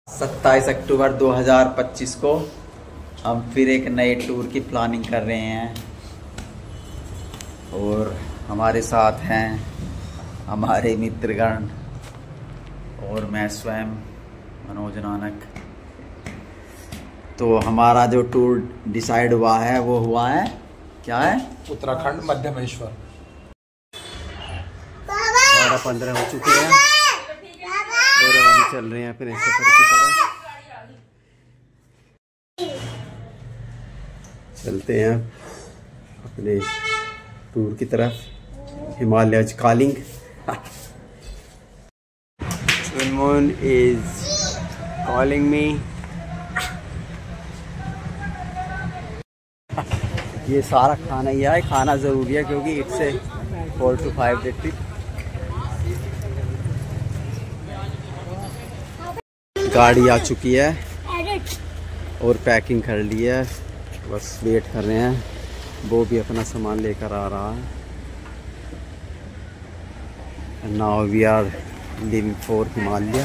27 अक्टूबर 2025 को हम फिर एक नए टूर की प्लानिंग कर रहे हैं और हमारे साथ हैं हमारे मित्रगण और मैं स्वयं मनोज नानक। तो हमारा जो टूर डिसाइड हुआ है वो हुआ है, क्या है? उत्तराखंड मध्यमेश्वर। 12-15 हो चुके हैं और हम चल रहे हैं अपने सफर की तरफ। चलते हैं अपने टूर की तरफ, Himalayas calling. Moon is calling me। ये सारा खाना ही है, खाना ज़रूरी है क्योंकि इट्स 4 to 5 day ट्रिप। गाड़ी आ चुकी है और पैकिंग कर ली है, बस वेट कर रहे हैं। वो भी अपना सामान लेकर आ रहा है। Now we are leaving for Himalaya.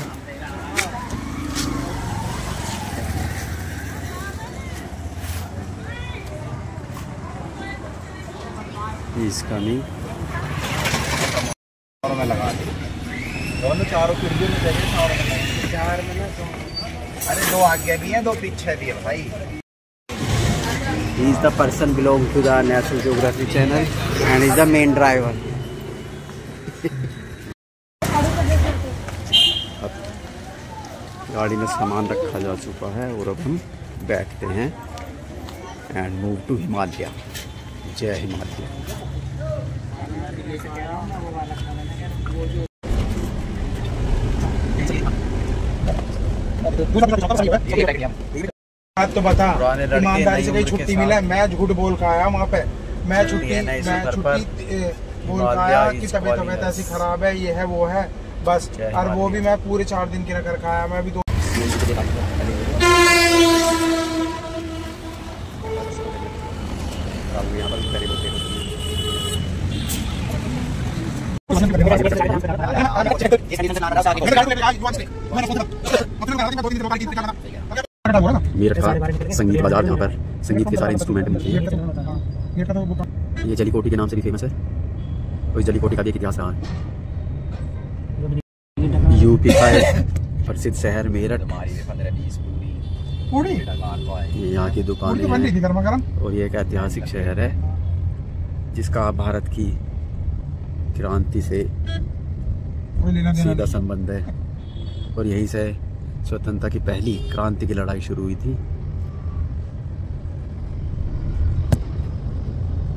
He's coming। और मैं लगा दी दोनों चारों खिड़कियों में जगह चार में ना तो अरे 2 आगे भी हैं 2 पीछे भी है भाई। He is the person belong to the National Geographic Channel and is the main driver। अब गाड़ी में सामान रखा जा चुका है और अब हम बैठते हैं एंड मूव टू हिमालय। जय हिमालय। तो बता, ईमानदारी से कहीं छुट्टी मिला है? मैं झूठ बोल कर आया वहाँ पे। मैं छुट्टी बोल कर आया कि तबीयत ऐसी खराब है, ये है वो है बस। और वो भी मैं पूरे 4 दिन की रख आया। मैं भी 2 संगीत बाजार, जहाँ पर संगीत के सारे इंस्ट्रूमेंट मिलते हैं। ये जलीकोटी के नाम से भी फेमस है और इस जलीकोटी का भी एक इतिहास रहा है। यूपी का प्रसिद्ध शहर मेरठ, ये यहाँ की दुकानें हैं और ये एक ऐतिहासिक शहर है जिसका भारत की क्रांति से सीधा संबंध है और यहीं से स्वतंत्रता की पहली क्रांति की लड़ाई शुरू हुई थी।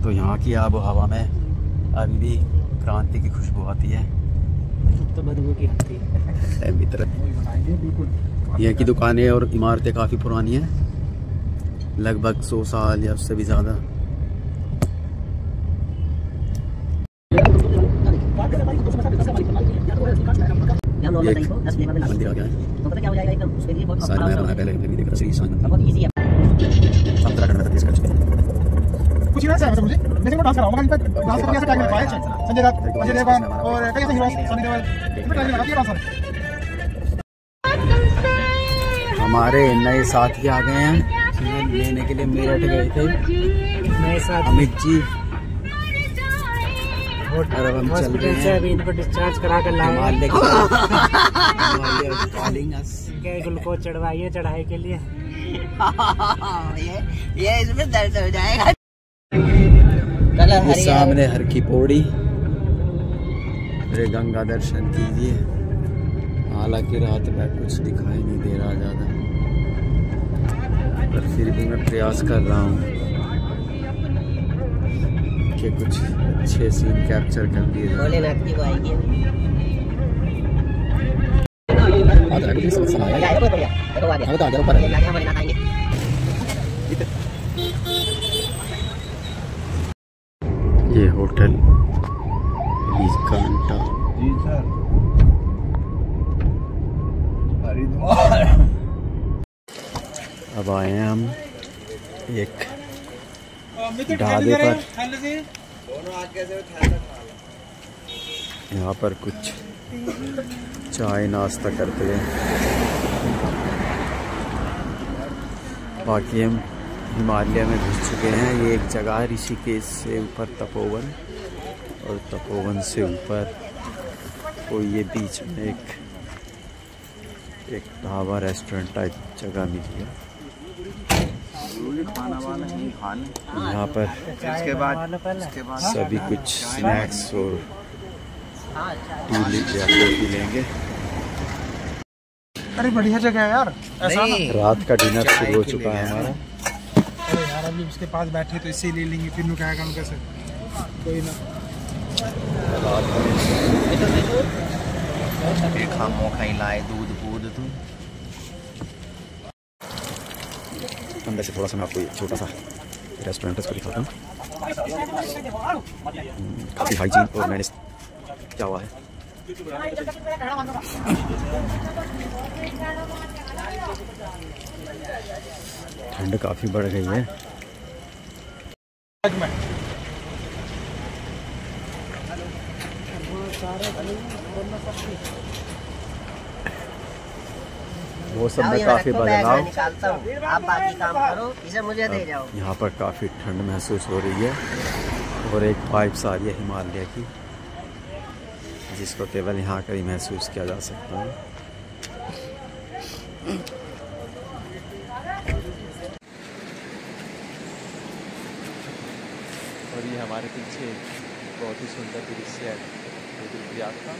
तो यहाँ की आबो हवा में अभी भी क्रांति की खुशबू आती है। तो बदबू की आती है मित्र। यहाँ की दुकानें और इमारतें काफ़ी पुरानी हैं, लगभग 100 साल या उससे भी ज़्यादा। मंदिर आ गया है, सारे मैं बना पहले भी देख रहा श्री स्वामी मंदिर। उत्तराखंड में प्रदेश कर चुके हैं। कुछ ना चाहिए मुझे, लेकिन वो डांस कराऊंगा। इन पर डांस करके ऐसे टैग में पाए संजय दत्त, अजय देवगन और कई ऐसे हीरो, सनी देओल, इन पर टैग लगा दिया डांसर। हमारे नए साथी आ गए हैं लेने के लिए। मेरठ गए थे नए साथी अमित जी और अब हम चल रहे हैं। अभी इनको डिस्चार्ज करा कर लाए हैं। ग्लूकोज चढ़वाइए चढ़ाई के लिए। ये इसमें दर्द हो जाएगा। ये सामने हर की पौड़ी, अरे गंगा दर्शन कीजिए। हालांकि रात में कुछ दिखाई नहीं दे रहा ज़्यादा, पर फिर भी मैं प्रयास कर रहा हूँ कि कुछ अच्छे सीन कैप्चर कर दिए जाए। ये होटल नीलकंठ जी सर, हरिद्वार। अब आए हैं हम एक ढाबे पर। यहाँ पर कुछ चाय नाश्ता करते हैं। बाकी हम हिमालय में घुस चुके हैं। ये एक जगह है ऋषिकेश से ऊपर तपोवन, और तपोवन से ऊपर तो ये बीच में एक ढाबा रेस्टोरेंट टाइप जगह मिली है। खाना वाला नहीं खाने यहाँ पर इसके बाद सभी कुछ स्नैक्स और कॉफी लेंगे। अरे बढ़िया जगह है यार। ऐसा रात का डिनर शुरू हो चुका है हमारा। अरे यार अभी उसके पास बैठे तो इससे ले लेंगे, फिर नु कहेगा कैसे कोई ना। लाए दूध बूध तुम अंदर से थोड़ा सा मैं आपको छोटा सा रेस्टोरेंट इसको दिखाता हूँ। काफ़ी हाइजीन और मैनेज क्या हुआ है। ठंड काफ़ी बढ़ गई है। मौसम में काफ़ी बदलाव, आप बाकी काम करो, इसे मुझे दे जाओ। यहाँ पर काफ़ी ठंड महसूस हो रही है और एक वाइब्स आ रही है हिमालय की, जिसको केवल यहाँ का ही महसूस किया जा सकता है। और ये हमारे पीछे बहुत ही सुंदर दृश्य है रुद्रप्रयाग का।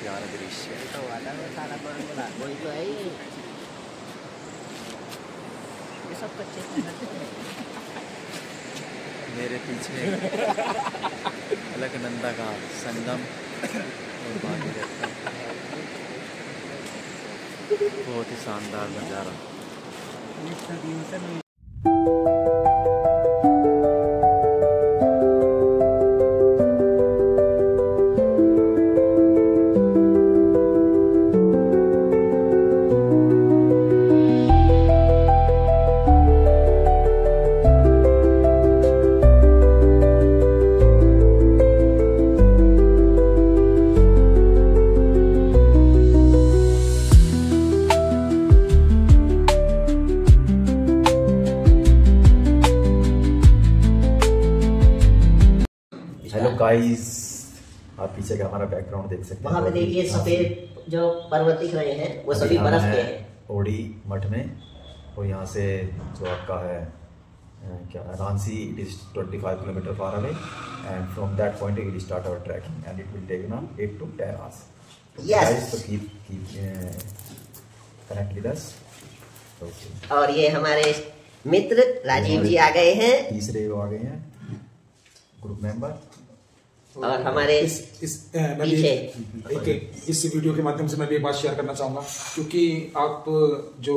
प्यारा दृश्य वही तो है ये सब कच्चे मेरे पीछे अलकनंदा का संगम और भागीरथी, बहुत ही शानदार नज़ारा। हेलो गाइस, आप पीछे का हमारा बैकग्राउंड देख सकते हैं। वहाँ पे देखिए सफेद जो पर्वत दिख रहे हैं वो सभी बर्फ के हैं ओडी मठ में। और यहाँ से जो आपका है क्या Ranchi, it is 25 kilometre far away, and from that point we will start our trekking and it will take ना 8 to 10 hours. यस। तो कीप कनेक्ट विद अस। और ये हमारे मित्र राजीव जी आ गए हैं, तीसरे वो आ गए हैं ग्रुप मेंबर। और हमारे इस वीडियो के माध्यम से मैं भी एक बात शेयर करना चाहूँगा, क्योंकि आप जो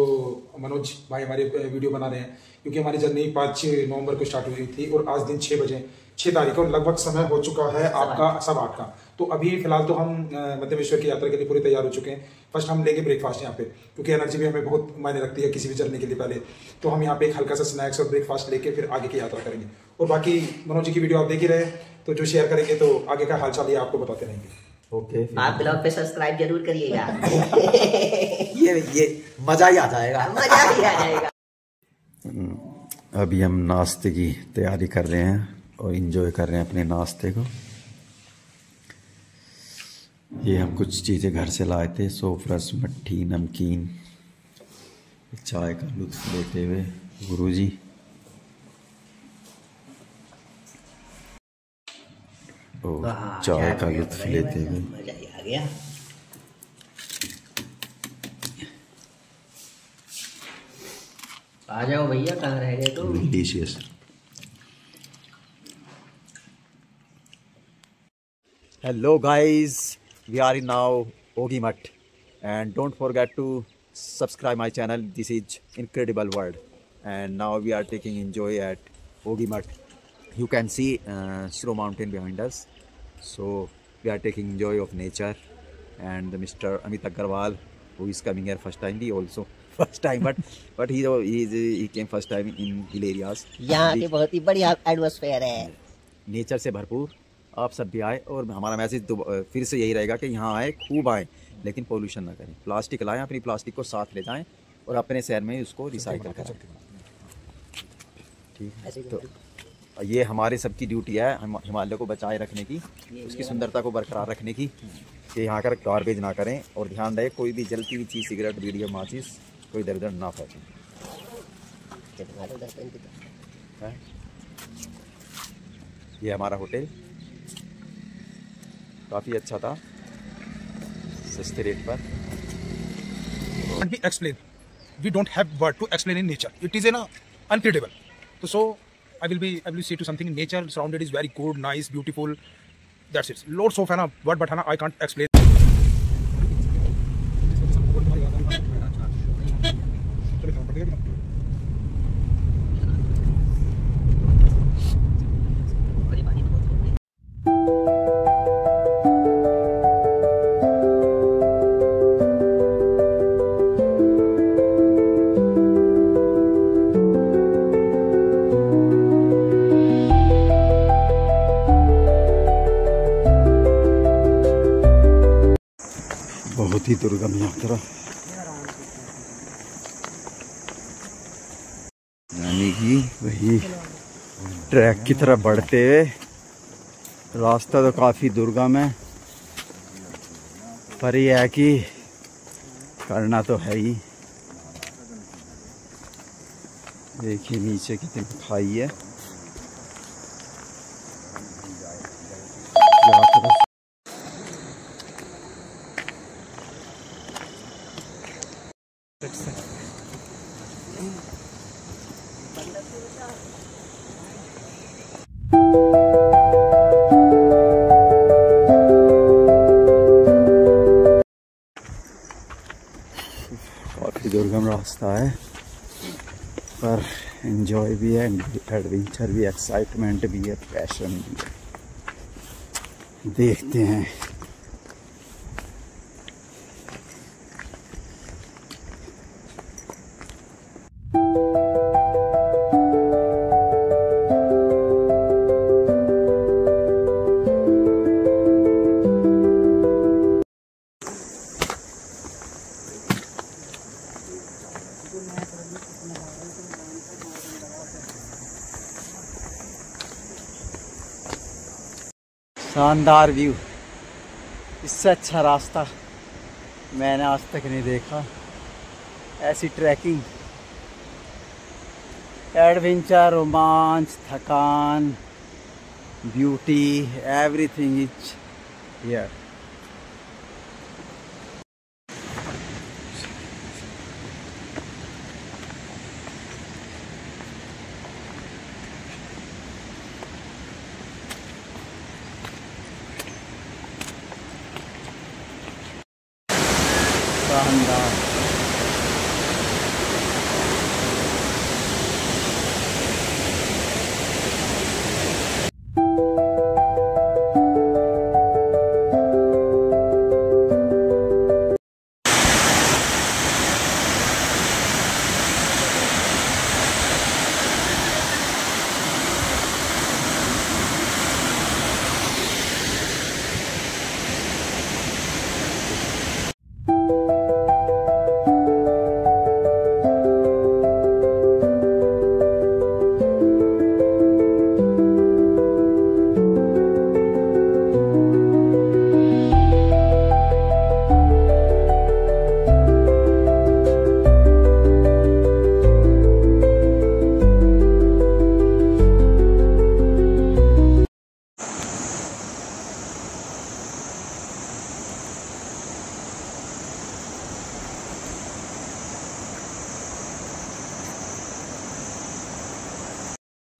मनोज भाई हमारे वीडियो बना रहे हैं, क्योंकि हमारी जर्नी 5 नवंबर को स्टार्ट हुई थी और आज दिन 6 बजे 6 तारीख और लगभग समय हो चुका है आपका 8:15 का। तो अभी फिलहाल तो हम मध्यमेश्वर की यात्रा के लिए पूरे तैयार हो चुके हैं। फर्स्ट हम लेंगे ब्रेकफास्ट यहाँ पे, क्योंकि एनर्जी भी हमें बहुत मायने रखती है किसी भी जर्नी के लिए पहले। तो हम यहाँ पे एक हल्का सा स्नैक्स और ब्रेकफास्ट लेके फिर आगे की यात्रा करेंगे। और बाकी मनोज जी की वीडियो आप देख ही रहे, तो जो शेयर करेंगे तो आगे का हालचाल ये आपको बताते रहेंगे। ओके, आप ब्लॉग पे सब्सक्राइब जरूर करिएगा। ये मजा ही आ जाएगा, मजा ही आ जाएगा। अभी हम नाश्ते की तैयारी कर रहे हैं और एंजॉय कर रहे हैं अपने नाश्ते को। ये हम कुछ चीज़ें घर से लाए थे, सोफरस, मट्ठी, नमकीन, चाय का लुत्फ लेते हुए गुरुजी। चाय का लुत्फ लेते हुए मजा ही आ गया। आ जाओ भैया, कहाँ रह गए तुम? Delicious. Hello guys, we are in now Ogimat, and don't forget to subscribe my channel. This is incredible world, and now we are taking enjoy at Ogimat. You can see Snow Mountain behind us, so we are taking enjoy of nature. And Mr. Amit Agarwal, who is coming here first time, he also first time, but he came first time in hill areas. यहाँ की बहुत ही बढ़िया atmosphere है, nature से भरपूर। आप सब भी आए, और हमारा मैसेज फिर से यही रहेगा कि यहाँ आए, खूब आए, लेकिन पोल्यूशन ना करें। प्लास्टिक लाएं, अपनी प्लास्टिक को साथ ले जाएं और अपने शहर में उसको रिसाइकल करें। ठीक है, तो ये हमारे सबकी ड्यूटी है, हम हिमालय को बचाए रखने की, उसकी सुंदरता को बरकरार रखने की, कि यहाँ कर गार्बेज ना करें। और ध्यान रहे, कोई भी जलती हुई चीज़, सिगरेट, बीड़ी, माचिस, कोई इधर उधर ना फेंकें। ये हमारा होटल काफ़ी अच्छा था, सस्ते रेट पर। We explain. We don't have word to explain in nature. It is uncredible. So I will say to something in nature. Surrounded is very good, nice, beautiful. That's it. Lots of word, but I can't explain. बहुत ही दुर्गम यात्रा, यानी कि वही track की तरफ बढ़ते हुए। रास्ता तो काफ़ी दुर्गम है, पर यह है कि करना तो है ही। देखिए नीचे कितनी खाई है। काफ़ी दुर्गम रास्ता है, पर एंजॉय भी है, एडवेंचर भी, एक्साइटमेंट भी है, पैशन भी है। देखते हैं। शानदार व्यू, इससे अच्छा रास्ता मैंने आज तक नहीं देखा। ऐसी ट्रैकिंग, एडवेंचर, रोमांच, थकान, ब्यूटी, एवरीथिंग इज हियर। शानदार।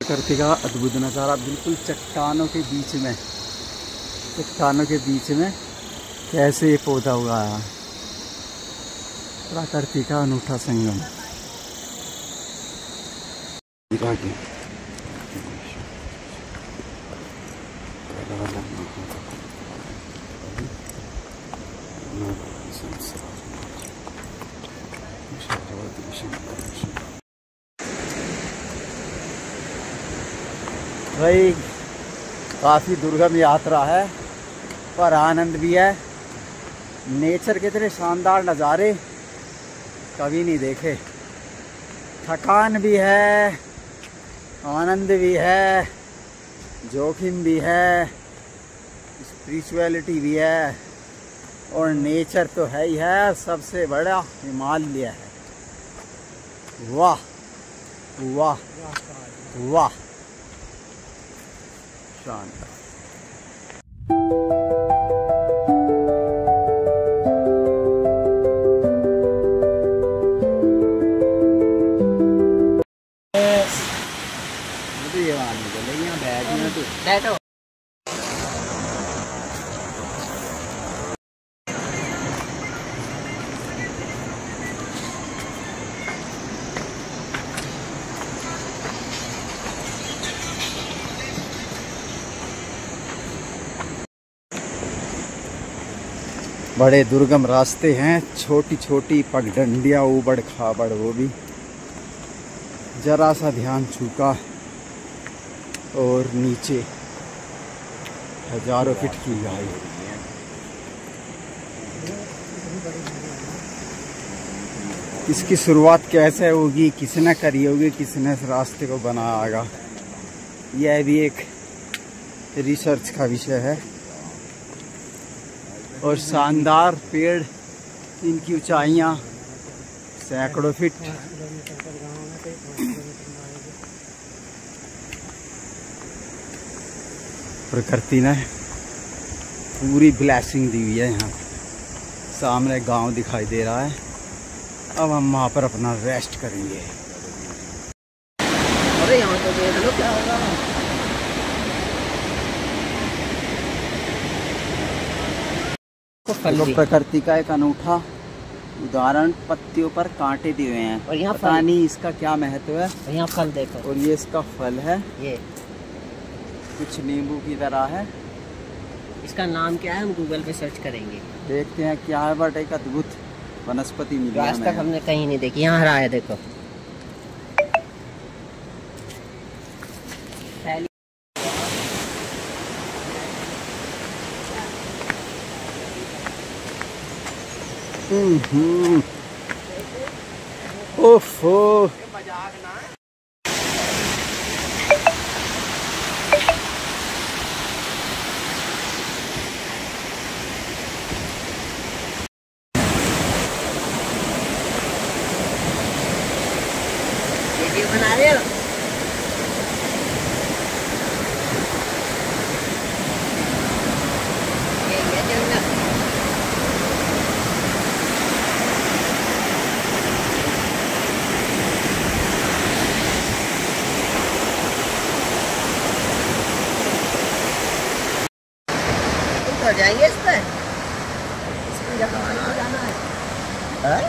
प्रकृति का अद्भुत नज़ारा, बिल्कुल चट्टानों के बीच में, कैसे ये पौधा उगाया। प्रकृति का अनूठा संगम। भाई काफ़ी दुर्गम यात्रा है पर आनंद भी है। नेचर के इतने शानदार नज़ारे कभी नहीं देखे। थकान भी है, आनंद भी है, जोखिम भी है, स्पिरिचुअलिटी भी है और नेचर तो है ही है। सबसे बड़ा हिमालय है। वाह वाह वाह, शानदार। बैठो। बड़े दुर्गम रास्ते हैं, छोटी छोटी पगडंडियाँ, ऊबड़ खाबड़, वो भी जरा सा ध्यान चूका और नीचे हजारों फीट की गहराई। इसकी शुरुआत कैसे होगी, किसने करी होगी, किसने इस रास्ते को बनाया होगा, यह भी एक रिसर्च का विषय है। और शानदार पेड़, इनकी ऊंचाइयाँ सैकड़ों फीट। प्रकृति ने पूरी ब्लेसिंग दी हुई है। यहाँ सामने गांव दिखाई दे रहा है। अब हम वहाँ पर अपना रेस्ट करेंगे। अरे यहाँ तो देख लो क्या होगा। प्रकृति का एक अनूठा उदाहरण, पत्तियों पर कांटे दिए हुए हैं और यहाँ पता नहीं इसका क्या महत्व है। और यहाँ फल देखो, और ये इसका फल है, ये कुछ नींबू की तरह है। इसका नाम क्या है, हम गूगल पे सर्च करेंगे, देखते हैं क्या है। बट एक अद्भुत वनस्पति मिली है। आज तक हमने कहीं नहीं देखी। यहाँ हरा है देखो। ओफो, वीडियो बना रहे हो? ये जंगल। तो जाएंगे इस पर, जाना है।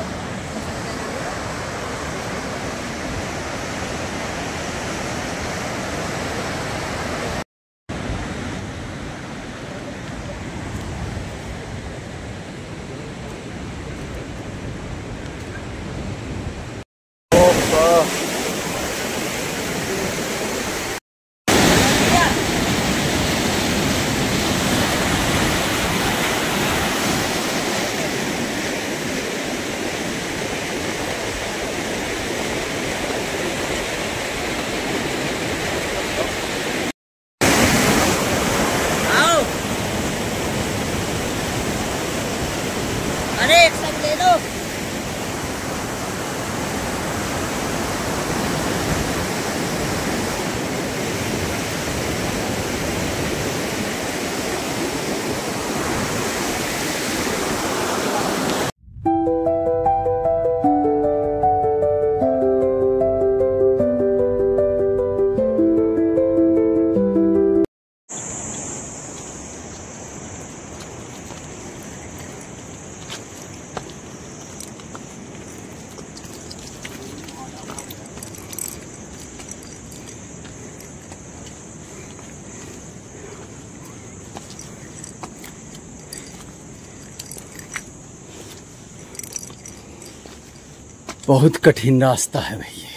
बहुत कठिन रास्ता है भैया।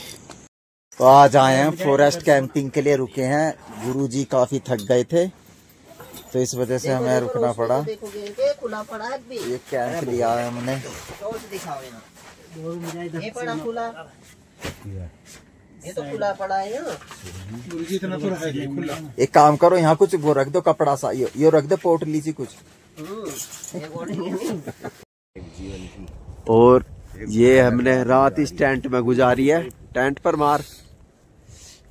तो आज आए हैं फॉरेस्ट कैंपिंग के लिए, रुके हैं। गुरुजी काफी थक गए थे तो इस वजह से हमें रुकना पड़ा। ये कैंप लिया है हमने। ये तो खुला पड़ा है ना। एक काम करो, यहाँ कुछ वो रख दो, कपड़ा सा ये रख दो, पोटली सी कुछ। और ये हमने रात इस टेंट में गुजारी है, टेंट पर मार।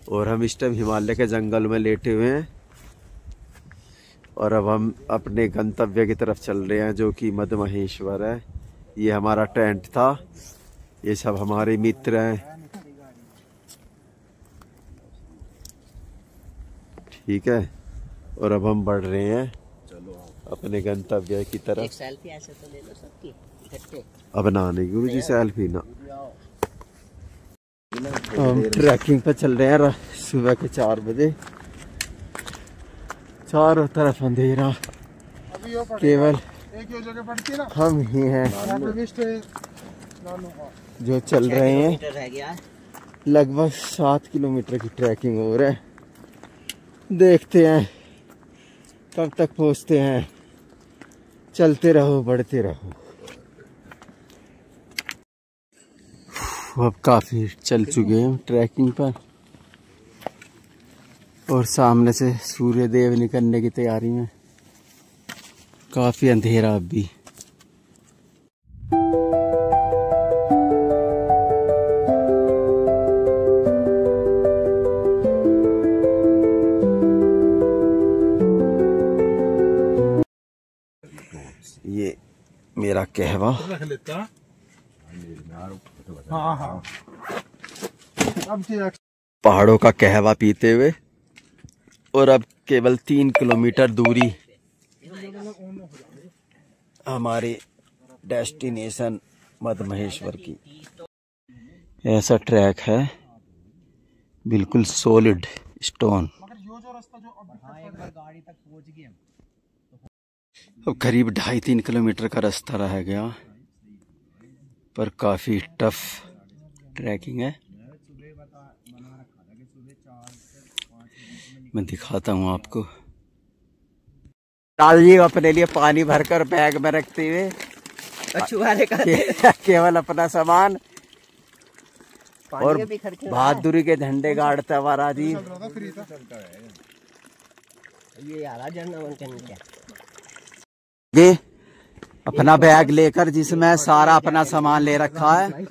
और हम इस टाइम हिमालय के जंगल में लेटे हुए हैं और अब हम अपने गंतव्य की तरफ चल रहे हैं जो कि मद महेश्वर है। ये हमारा टेंट था, ये सब हमारे मित्र हैं। ठीक है, और अब हम बढ़ रहे हैं अपने गंतव्य की तरफ। एक सेल्फी ऐसे तो ले लो सबकी इकट्ठे। अब ना नहीं गुरुजी सेल्फी ना। हम ट्रैकिंग पर चल रहे हैं सुबह के 4 बजे। चारों तरफ अंधेरा, केवल हम ही हैं जो चल रहे हैं। लगभग 7 किलोमीटर की ट्रैकिंग हो रहा है। देखते हैं कब तक पहुंचते हैं। चलते रहो, बढ़ते रहो। अब काफी चल चुके हैं ट्रैकिंग पर और सामने से सूर्य देव निकलने की तैयारी में। काफी अंधेरा अब भी। ये मेरा कहवा। पहाड़ों का कहवा पीते हुए, और अब केवल 3 किलोमीटर दूरी हमारे डेस्टिनेशन मद महेश्वर की। ऐसा ट्रैक है, बिल्कुल सॉलिड स्टोन। अब करीब 2.5-3 किलोमीटर का रास्ता रह गया, पर काफी टफ ट्रैकिंग है। मैं दिखाता हूँ आपको। लालजी अपने लिए पानी भरकर बैग में रखते हुए केवल अपना सामान और बहादुरी के झंडे गाड़ता हुआ राजीव। ये अपना बैग लेकर, जिसमें सारा अपना सामान ले रखा है,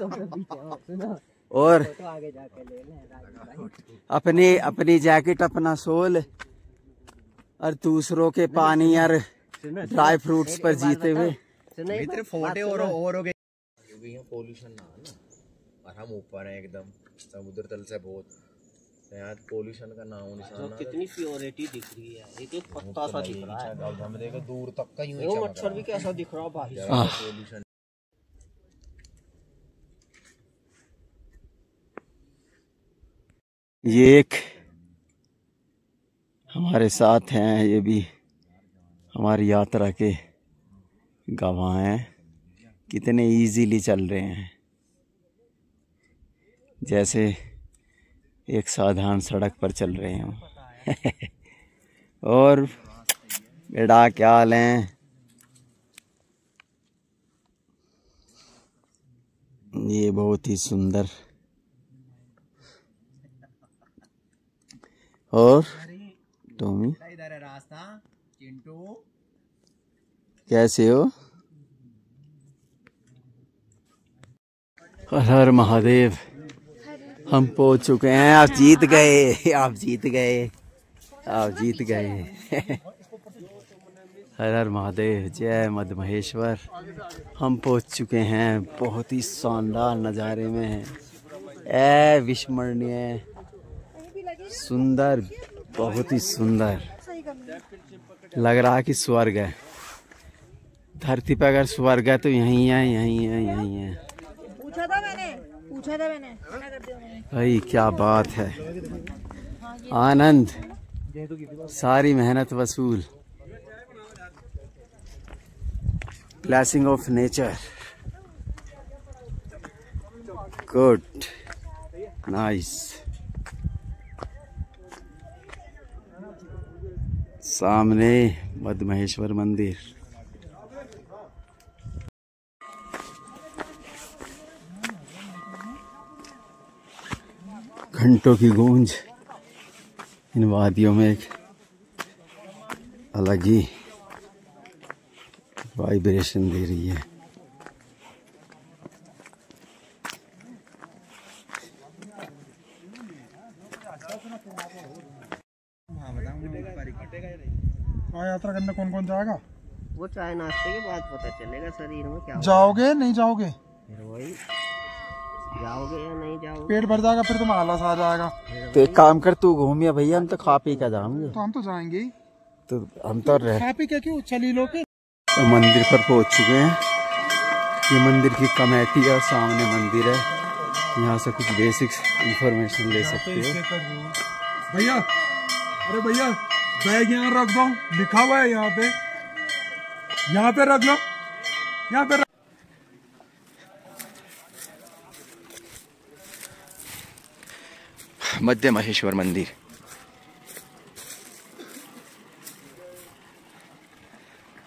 और अपनी जैकेट, अपना सोल, और दूसरों के पानी और ड्राई फ्रूट्स पर जीते हुए। फोटे और पोल्यूशन ना है ना, और हम ऊपर हैं एकदम समुद्र तल से बहुत। यहाँ पोल्यूशन का नाम निशान। कितनी प्योरिटी दिख रही है, एक पत्ता सा दिख रहा है। हम देखो दूर तक का यूं वो मच्छर भी कैसा दिख रहा है भाई। पोल्यूशन। ये एक हमारे साथ हैं, ये भी हमारी यात्रा के गवाह हैं। कितने इजीली चल रहे हैं, जैसे एक साधारण सड़क पर चल रहे हैं। और बेटा क्या हाल है? ये बहुत ही सुंदर। और टॉमी इधर है रास्ता। चिंटू कैसे हो? हर हर महादेव। हम पहुंच चुके हैं। आप जीत गए, आप जीत गए, आप जीत गए। हर हर महादेव, जय मद महेश्वर। हम पहुंच चुके हैं। बहुत ही शानदार नज़ारे में है, विस्मरणीय, सुंदर, बहुत ही सुंदर। लग रहा है कि स्वर्ग है। धरती पर अगर स्वर्ग है तो यहीं है, यहीं है, यहीं है। पूछा था मैंने। भाई क्या बात है, आनंद, सारी मेहनत वसूल। Blessing of nature. Good, nice. सामने मद्महेश्वर मंदिर। घंटों की गूंज इन वादियों में एक अलग ही वाइब्रेशन दे रही है। यात्रा करने कौन कौन जाएगा? वो चाय नाश्ते के बाद पता चलेगा शरीर में क्या। जाओगे नहीं जाओगे? फिर वही जाओगे या नहीं जाओगे, पेट भर जाएगा फिर तुम्हें आलस आ जाएगा। तो एक काम कर, तू घूम या भैया, हम तो खा पी कर जाएंगे। तो हम तो जाएंगे ही, तो हम तो रह खा पी के क्यों चली लो के। तो मंदिर पर पहुंच चुके हैं। ये मंदिर की कमेटी है, सामने मंदिर है। यहाँ से कुछ बेसिक्स इंफॉर्मेशन ले सकते हो। भैया, अरे भैया बैग यहाँ रख दो, लिखा हुआ है यहाँ पे रख लो, यहाँ पे मध्य महेश्वर मंदिर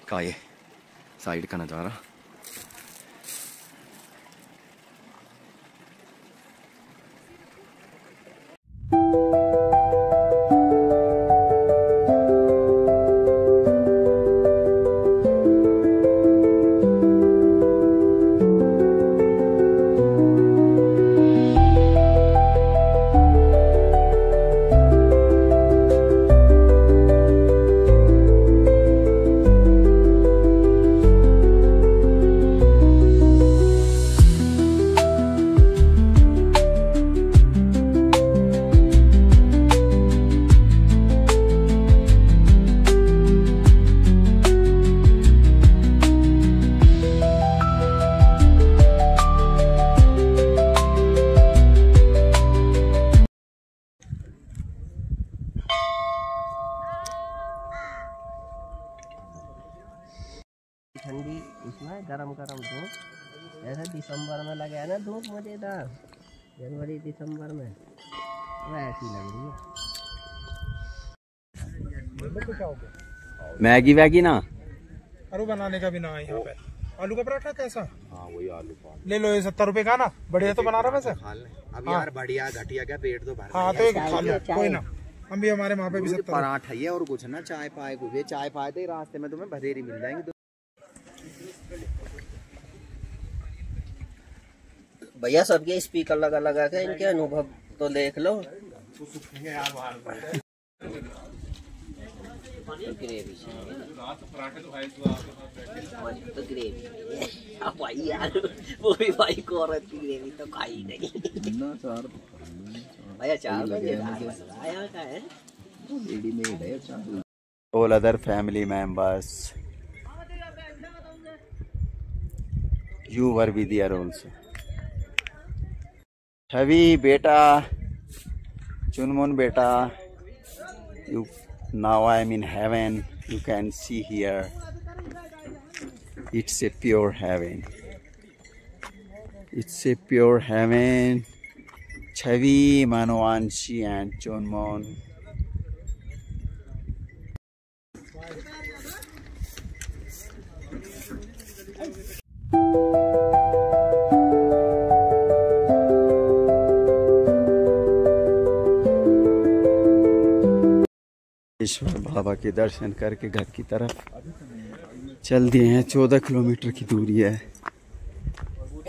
का ये साइड का नज़ारा। ठंडी इसमें गरम गरम धूप, जैसे दिसंबर में लगे है ना धूप मजेदार, जनवरी दिसंबर में वैसी लग रही है। मैगी वैगी ना, आलू बनाने का भी ना है यहाँ पे। आलू का पराठा कैसा? हाँ वही आलू ले लो, ये 70 रुपए का ना, बढ़िया तो बना रहा वैसे। अब यार बढ़िया घटिया क्या, पेट तो भर। हाँ तो एक खा लो, कोई ना। हम भी हमारे वहाँ पे भी 70 पराठा ही है और कुछ ना, चाय पाए को भी चाय पाए थे रास्ते में तुम्हें भरेरी मिल जाएंगे। भैया सबके स्पीकर लगा लगा के इनके अनुभव तो देख लो। ग्रेवी तो ग्रेवी भाई यार, वो भी भाई को औरत की ग्रेवी तो खाई नहीं। भैया 4 बजे आया का है, रेडीमेड है। all other family members, you were with there also. Chavi beta, Chunmun beta, you now I am in heaven. You can see here, it's a pure heaven. It's a pure heaven. Chavi, Manwanshi and Chunmun. ईश्वर बाबा के दर्शन करके घर की तरफ चल दिए हैं। 14 kilometre की दूरी है।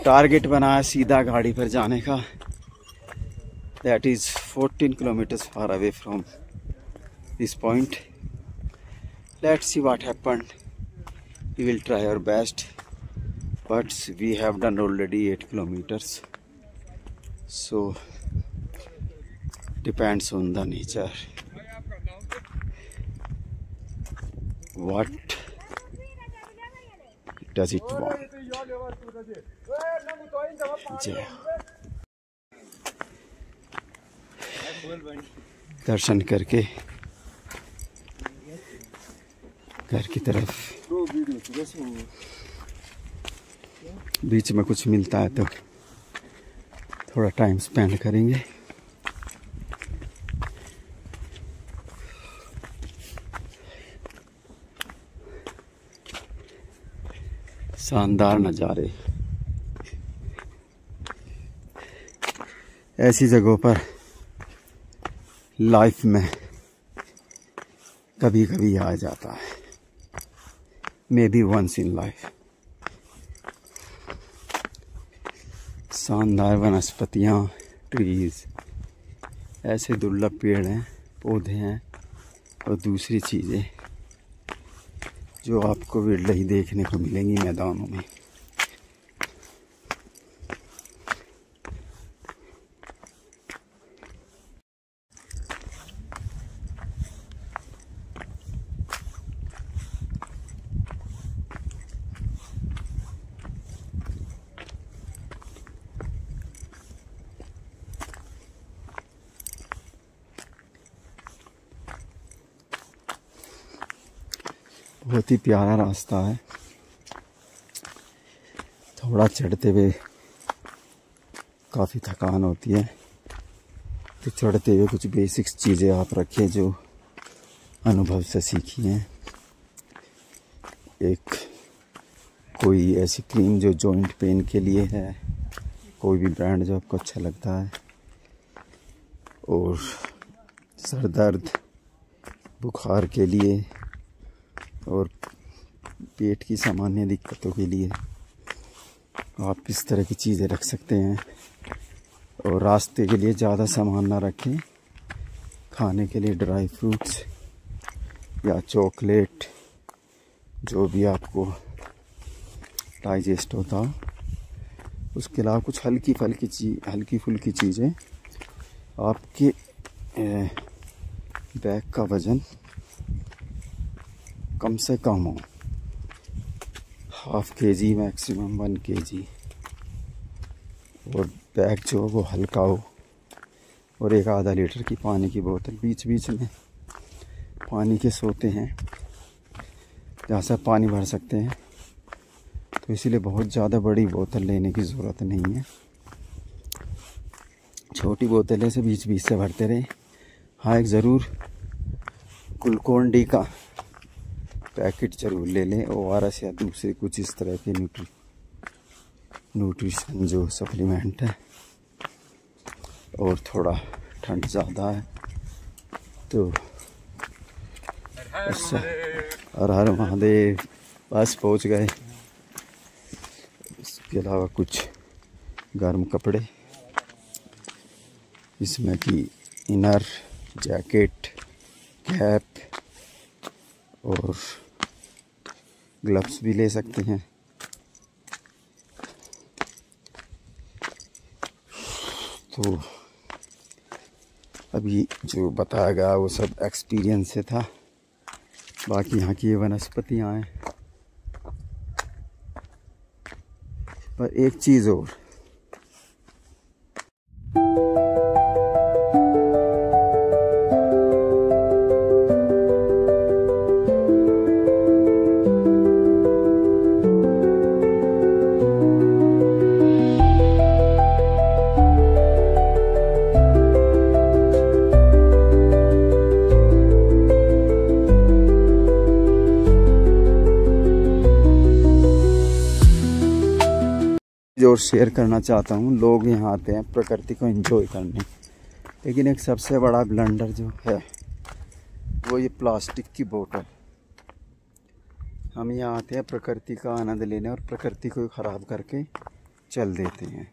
टारगेट बनाया सीधा गाड़ी पर जाने का। That is 14 kilometres far away from this point. Let's see what happened. We will try our best, but we have done already 8 kilometres, so depends on the nature. What does it want? जय. दर्शन करके घर की तरफ, बीच में कुछ मिलता है तो थोड़ा टाइम स्पेंड करेंगे। शानदार नज़ारे। ऐसी जगहों पर लाइफ में कभी कभी आ जाता है, maybe once in life. शानदार वनस्पतियाँ, ट्रीज, ऐसे दुर्लभ पेड़ हैं, पौधे हैं और दूसरी चीज़ें जो आपको विरल ही देखने को मिलेंगी मैदानों में। बहुत ही प्यारा रास्ता है। थोड़ा चढ़ते हुए काफ़ी थकान होती है, तो चढ़ते हुए कुछ बेसिक्स चीज़ें आप रखिए जो अनुभव से सीखी हैं। एक कोई ऐसी क्रीम जो जॉइंट पेन के लिए है, कोई भी ब्रांड जो आपको अच्छा लगता है, और सर दर्द, बुखार के लिए और पेट की सामान्य दिक्कतों के लिए आप इस तरह की चीज़ें रख सकते हैं। और रास्ते के लिए ज़्यादा सामान ना रखें। खाने के लिए ड्राई फ्रूट्स या चॉकलेट, जो भी आपको डाइजेस्ट होता हो। उसके अलावा कुछ हल्की फुल्की चीज़ें। आपके बैग का वज़न कम से कम हो, ½ kg मैक्सिमम 1 kg, और बैग जो वो हल्का हो, और एक ½ लीटर की पानी की बोतल। बीच बीच में पानी के सोते हैं जहाँ से पानी भर सकते हैं, तो इसीलिए बहुत ज़्यादा बड़ी बोतल लेने की ज़रूरत नहीं है। छोटी बोतलें से बीच बीच से भरते रहे। हाँ, एक ज़रूर ग्लूकोन डी का पैकेट ज़रूर ले लें, ORS या दूसरे कुछ इस तरह के न्यूट्रिशन जो सप्लीमेंट है। और थोड़ा ठंड ज़्यादा है तो अच्छा। हर हर महादेव, बस पहुंच गए। इसके अलावा कुछ गर्म कपड़े, इसमें कि इनर, जैकेट, कैप और ग्लव्स भी ले सकते हैं। तो अभी जो बताया गया वो सब एक्सपीरियंस से था। बाकी यहाँ की ये वनस्पतियाँ हैं। पर एक चीज़ और, और शेयर करना चाहता हूँ। लोग यहाँ आते हैं प्रकृति को एंजॉय करने, लेकिन एक सबसे बड़ा ब्लंडर जो है वो ये प्लास्टिक की बोतल। हम यहाँ आते हैं प्रकृति का आनंद लेने और प्रकृति को ख़राब करके चल देते हैं।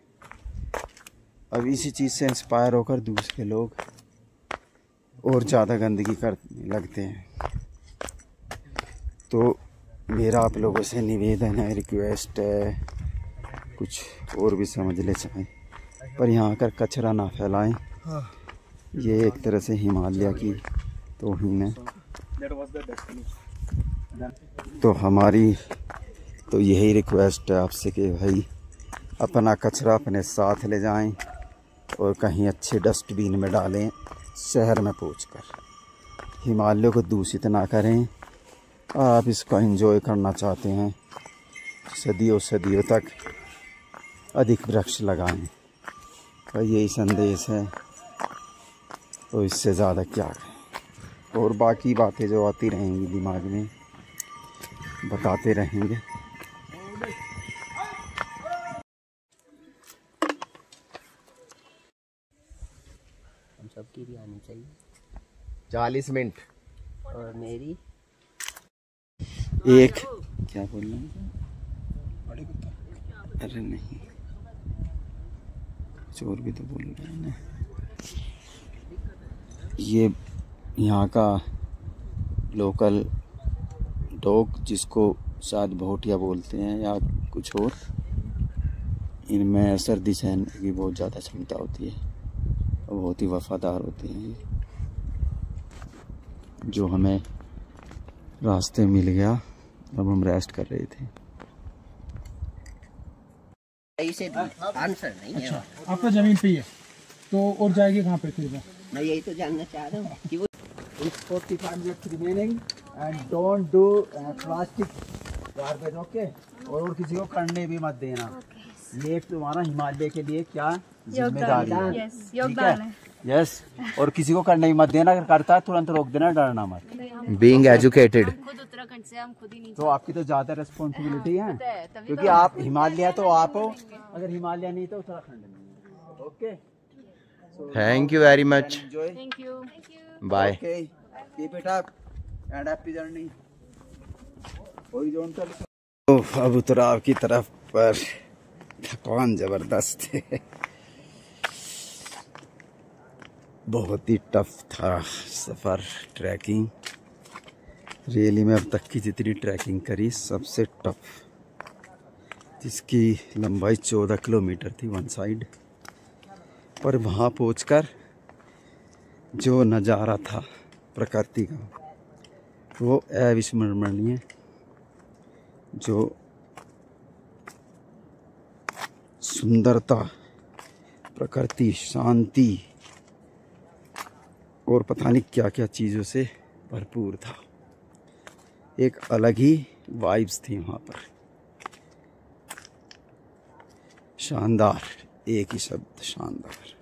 अब इसी चीज़ से इंस्पायर होकर दूसरे लोग और ज़्यादा गंदगी करने लगते हैं। तो मेरा आप लोगों से निवेदन है, रिक्वेस्ट है, कुछ और भी समझ ले चाहें, पर यहाँ आकर कचरा ना फैलाएं। ये एक तरह से हिमालय की तौहीन है। तो हमारी तो यही रिक्वेस्ट है आपसे कि भाई अपना कचरा अपने साथ ले जाएं और कहीं अच्छे डस्टबिन में डालें, शहर में पहुंचकर। हिमालय को दूषित ना करें। आप इसका एंजॉय करना चाहते हैं, सदियों सदियों तक अधिक वृक्ष लगाएं। का यही संदेश है, तो इससे ज़्यादा क्या है। और बाकी बातें जो आती रहेंगी दिमाग में बताते रहेंगे। हम सबकी भी आनी चाहिए। 40 मिनट। और मेरी एक क्या बोलना है? अरे नहीं, चोर भी तो बोल रहे हैं ना। ये यहाँ का लोकल डॉग, जिसको शायद भोटिया बोलते हैं या कुछ और, इनमें सर्दी सहन की बहुत ज़्यादा क्षमता होती है और बहुत ही वफादार होते हैं। जो हमें रास्ते मिल गया, अब हम रेस्ट कर रहे थे। इसे आंसर नहीं है। अच्छा, आपका जमीन पे ही है तो और जाएगी कहाँ पे फिर? मैं यही तो जानना चाह रहा हूँ कि वो 45 minutes remaining and don't do plastic garbage, okay? और किसी को करने भी मत देना। ये तुम्हारा हिमालय के लिए क्या जिम्मेदारी है? योगदान है। यस, और किसी को करने भी मत देना, अगर करता है तुरंत रोक देना, डरना मत। Being educated. खुद उत्तराखंड से, हम खुद ही नहीं। तो आपकी तो ज्यादा रिस्पॉन्सिबिलिटी है, क्योंकि आप हिमालय तो आप हो, अगर हिमालय नहीं तो उत्तराखंड नहीं। Okay, thank you very much. Thank you. Bye. Keep it up and happy journey. तो अब उतराव की तरफ पर थकान जबरदस्त है, बहुत ही टफ था सफ़र। ट्रैकिंग रियली में अब तक की जितनी ट्रैकिंग करी सबसे टफ, जिसकी लंबाई 14 किलोमीटर थी वन साइड। पर वहाँ पहुंचकर जो नज़ारा था प्रकृति का, वो अविस्मरणीय। जो सुंदरता, प्रकृति, शांति और पता नहीं क्या क्या चीज़ों से भरपूर था। एक अलग ही वाइब्स थी वहाँ पर। शानदार, एक ही शब्द, शानदार।